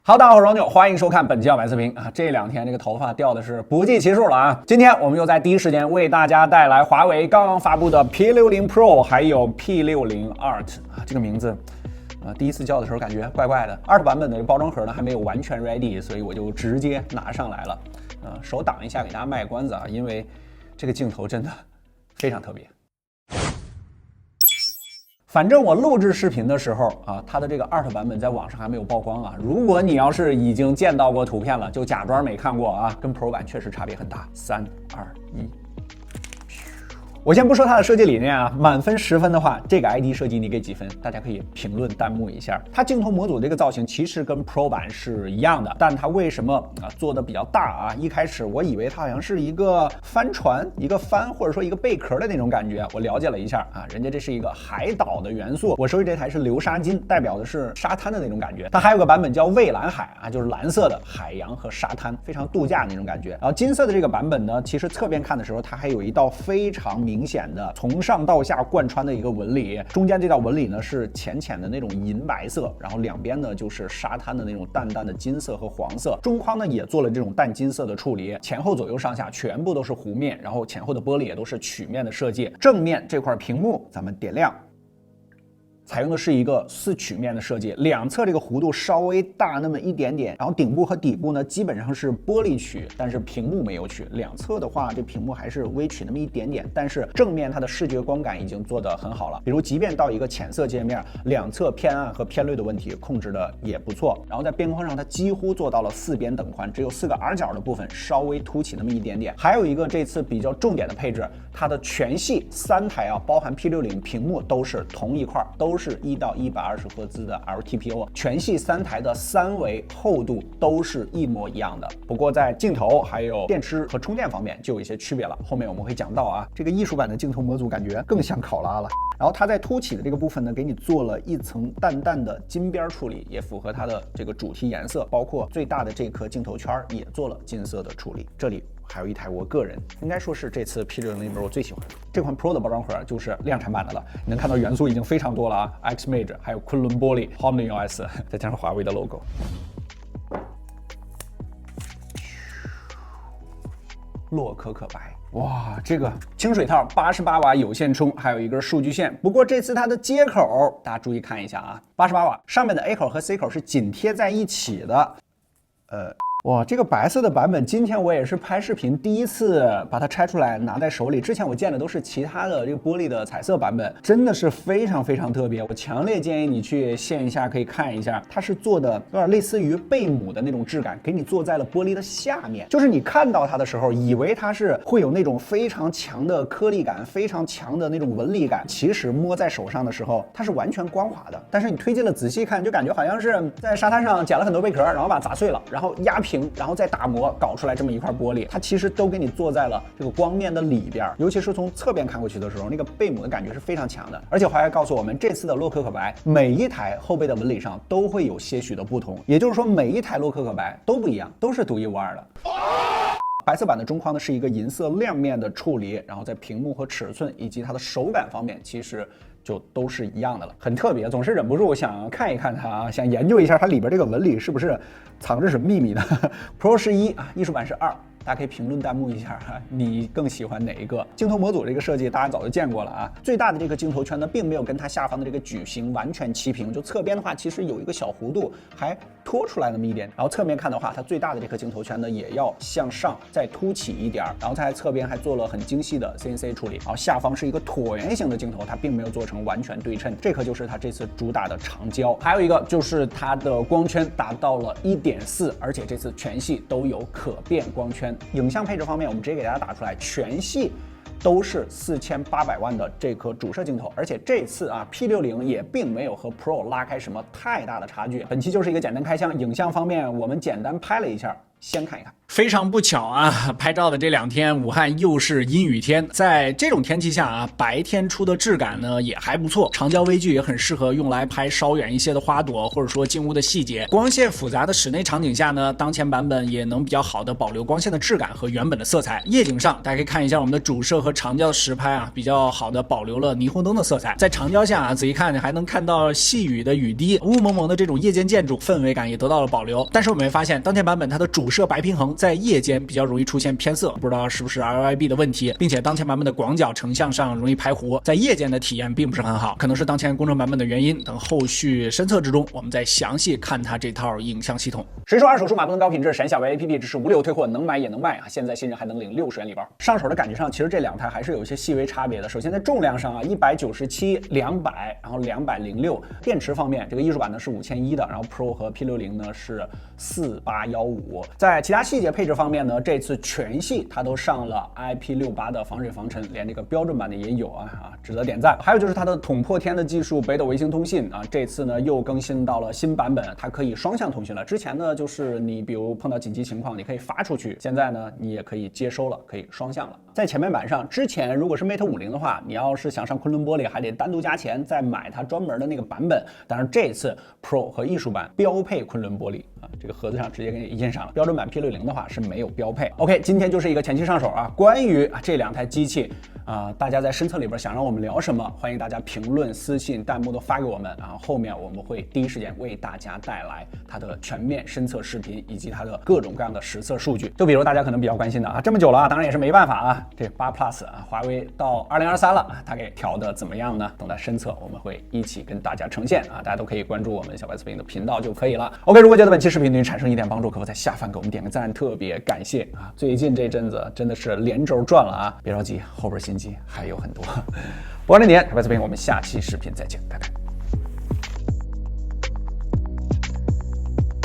好，大家好，我是王九，欢迎收看本期小白视频啊！这两天这个头发掉的是不计其数了啊！今天我们又在第一时间为大家带来华为刚刚发布的 P60 Pro 还有 P60 Art 啊，这个名字第一次叫的时候感觉怪怪的。Art 版本的包装盒呢还没有完全 ready， 所以我就直接拿上来了。手挡一下给大家卖关子啊，因为这个镜头真的非常特别。反正我录制视频的时候啊，它的这个Art版本在网上还没有曝光啊。如果你要是已经见到过图片了，就假装没看过啊，跟 Pro 版确实差别很大。3、2、1。我先不说它的设计理念啊，满分10分的话，这个 ID 设计你给几分？大家可以评论弹幕一下。它镜头模组这个造型其实跟 Pro 版是一样的，但它为什么做的比较大啊？一开始我以为它好像是一个帆船、一个帆或者说一个贝壳的那种感觉。我了解了一下啊，人家这是一个海岛的元素。我手里这台是流沙金，代表的是沙滩的那种感觉。它还有个版本叫蔚蓝海啊，就是蓝色的海洋和沙滩，非常度假那种感觉。然后金色的这个版本呢，其实侧边看的时候，它还有一道非常明显的从上到下贯穿的一个纹理，中间这道纹理呢是浅浅的那种银白色，然后两边呢就是沙滩的那种淡淡的金色和黄色，中框呢也做了这种淡金色的处理，前后左右上下全部都是弧面，然后前后的玻璃也都是曲面的设计，正面这块屏幕咱们点亮。采用的是一个4曲面的设计，两侧这个弧度稍微大那么一点点，然后顶部和底部呢基本上是玻璃曲，但是屏幕没有曲。两侧的话，这屏幕还是微曲那么一点点，但是正面它的视觉光感已经做得很好了。比如即便到一个浅色界面，两侧偏暗和偏绿的问题控制的也不错。然后在边框上，它几乎做到了4边等宽，只有4个耳角的部分稍微凸起那么一点点。还有一个这次比较重点的配置，它的全系3台啊，包含 P60 屏幕都是同一块，都是1到120赫兹的 LTPO， 全系3台的3维厚度都是一模一样的。不过在镜头还有电池和充电方面就有一些区别了，后面我们会讲到啊。这个艺术版的镜头模组感觉更像考拉了。然后它在凸起的这个部分呢，给你做了一层淡淡的金边处理，也符合它的这个主题颜色，包括最大的这颗镜头圈也做了金色的处理。这里还有一台我个人应该说是这次 P60 里面我最喜欢的这款 Pro 的包装盒，就是量产版的了。你能看到元素已经非常多了啊 ，Xmage 还有昆仑玻璃 HarmonyOS， 再加上华为的 logo。洛可可白，哇，这个清水套88瓦有线充，还有一根数据线。不过这次它的接口，大家注意看一下啊，88瓦上面的 A 口和 C 口是紧贴在一起的。哇，这个白色的版本，今天我也是拍视频第一次把它拆出来拿在手里。之前我见的都是其他的这个玻璃的彩色版本，真的是非常非常特别。我强烈建议你去线下可以看一下，它是做的有点类似于贝母的那种质感，给你做在了玻璃的下面。就是你看到它的时候，以为它是会有那种非常强的颗粒感、非常强的那种纹理感，其实摸在手上的时候，它是完全光滑的。但是你推进了仔细看，就感觉好像是在沙滩上捡了很多贝壳，然后把它砸碎了，然后压平。然后再打磨搞出来这么一块玻璃，它其实都给你做在了这个光面的里边，尤其是从侧边看过去的时候，那个贝母的感觉是非常强的。而且华为告诉我们，这次的洛可可白每一台后背的纹理上都会有些许的不同，也就是说每一台洛可可白都不一样，都是独一无二的。白色版的中框呢是一个银色亮面的处理，然后在屏幕和尺寸以及它的手感方面，其实就都是一样的了，很特别，总是忍不住想看一看它啊，想研究一下它里边这个纹理是不是藏着什么秘密的。Pro 是1啊，艺术版是2。大家可以评论弹幕一下哈，你更喜欢哪一个？镜头模组这个设计大家早就见过了啊。最大的这个镜头圈呢，并没有跟它下方的这个矩形完全齐平，就侧边的话其实有一个小弧度还拖出来那么一点。然后侧面看的话，它最大的这颗镜头圈呢也要向上再凸起一点，然后在侧边还做了很精细的 CNC 处理。然后下方是一个椭圆形的镜头，它并没有做成完全对称，这颗就是它这次主打的长焦。还有一个就是它的光圈达到了1.4，而且这次全系都有可变光圈。影像配置方面，我们直接给大家打出来，全系都是4800万的这颗主摄镜头，而且这次啊 P60 也并没有和 Pro 拉开什么太大的差距。本期就是一个简单开箱，影像方面我们简单拍了一下。先看一看。非常不巧啊，拍照的这2天，武汉又是阴雨天。在这种天气下啊，白天出的质感呢也还不错。长焦微距也很适合用来拍稍远一些的花朵，或者说进屋的细节。光线复杂的室内场景下呢，当前版本也能比较好的保留光线的质感和原本的色彩。夜景上，大家可以看一下我们的主摄和长焦的实拍啊，比较好的保留了霓虹灯的色彩。在长焦下啊，仔细看还能看到细雨的雨滴，雾蒙蒙的这种夜间建筑氛围感也得到了保留。但是我们会发现，当前版本它的主摄白平衡在夜间比较容易出现偏色，不知道是不是 RYB 的问题，并且当前版本的广角成像上容易拍糊，在夜间的体验并不是很好，可能是当前工程版本的原因。等后续深测之中，我们再详细看它这套影像系统。谁说二手数码不能高品质？闪小白 APP 支持无流退货，能买也能卖啊！现在新人还能领60元礼包。上手的感觉上，其实这2台还是有一些细微差别的。首先在重量上啊，197、200，然后206。电池方面，这个艺术版呢是5100的，然后 Pro 和 P60 呢是4815。在其他细节配置方面呢，这次全系它都上了 IP68 的防水防尘，连这个标准版的也有啊，值得点赞。还有就是它的捅破天的技术，北斗卫星通信啊，这次呢又更新到了新版本，它可以双向通讯了。之前呢就是你比如碰到紧急情况，你可以发出去，现在呢你也可以接收了，可以双向了。在前面板上，之前如果是 Mate 50的话，你要是想上昆仑玻璃，还得单独加钱再买它专门的那个版本。但是这次 Pro 和艺术版标配昆仑玻璃啊，这个盒子上直接给你印上了。标准版 P60的话是没有标配。OK， 今天就是一个前期上手啊。关于这2台机器大家在深测里边想让我们聊什么，欢迎大家评论、私信、弹幕都发给我们，然后后面我们会第一时间为大家带来它的全面深测视频以及它的各种各样的实测数据。就比如大家可能比较关心的啊，这么久了啊，当然也是没办法啊，这8 Plus 啊，华为到2023了，它给调的怎么样呢？等待深测我们会一起跟大家呈现啊，大家都可以关注我们小白测评的频道就可以了。OK， 如果觉得本期视频对你产生一点帮助，可否在下方给我们点个赞，特别感谢啊！最近这阵子真的是连轴转了啊，别着急，后边新机还有很多。我是年，小白测评，我们下期视频再见，拜拜。